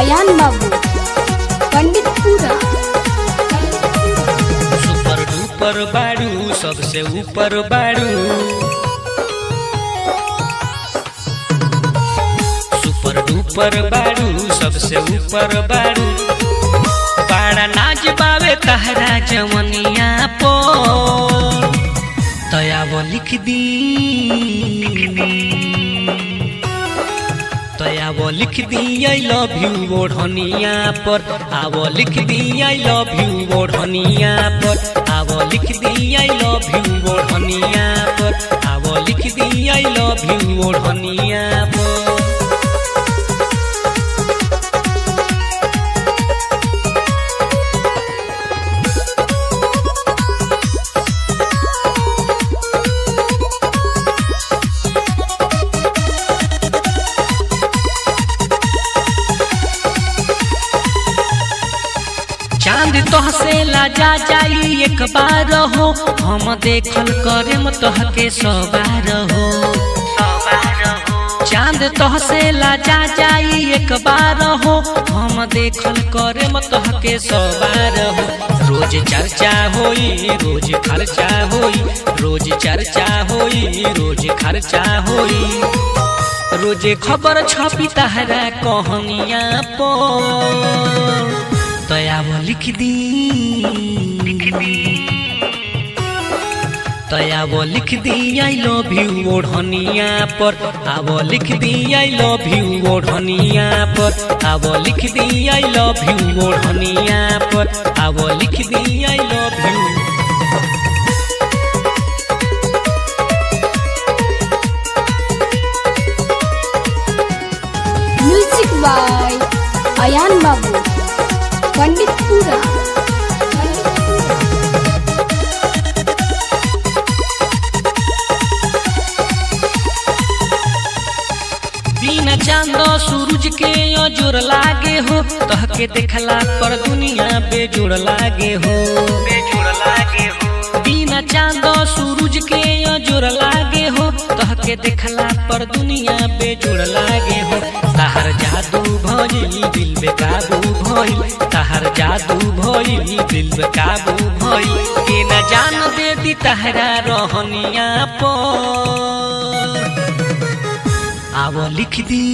Ayaan Babu Panditpura. Super duper बाड़ू सबसे ऊपर बाड़ू, सुपर डुपर बाड़ू सबसे ऊपर बाड़ू। बड़ा नाच बावे तहरा जवनिया पो तया वो लिख दी, तया वो लिख दी आई लव यू ओढ़निया पर। आवो लिख दी आई लव यू ओढ़निया पर, आवो लिख दी आई लव यू ओढ़निया पर, आवो लिख दी आई लव यू ओढ़निया पर। चांद तोहसे लाजा जाई एक बार हो, हम देखल करेम तोहके सवार हो। चांद तोहसे लाजा जाई एक बार हो, हम देखल करेम तोहके सवार हो। रोज चर्चा होई रोज खर्चा होई, रोज चर्चा होई रोज खर्चा होई। रोज खबर छपी तहरा कहनिया पर तया वो लिख दी, तया वो लिख दी आई लव यू ओढ़निया पर। आवो लिख दी आई लव यू ओढ़निया पर, आवो लिख दी आई लव यू ओढ़निया पर, आवो लिख दी I love you. Music by Ayan Babu Panditpura. बिना चांद सूरज के अजोर लागे हो, तहके देखला पर दुनिया बेजोड़ लागे हो, बेजोड़ लागे हो। बिना चांद सूरज के अजोर लागे हो, तहके देखला पर दुनिया बेजोड़ लागे हो। तहर जादू भइल दिल बेकाबू भइल, तहर जादू भइल दिल बेकाबू भइल। के न जान दे दी तहरा रहनिया पर। आवो लिख दी,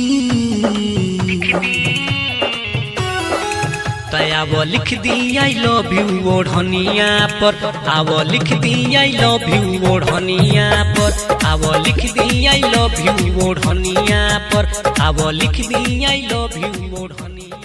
तया वो लिख दी आई लव यू ओढ़निया पर। आवो लिख दी आई लव यू ओढ़निया पर, आवो लिख दी आई लव यू ओढ़निया पर, आवो लिख दी आई लव यू ओढ़निया।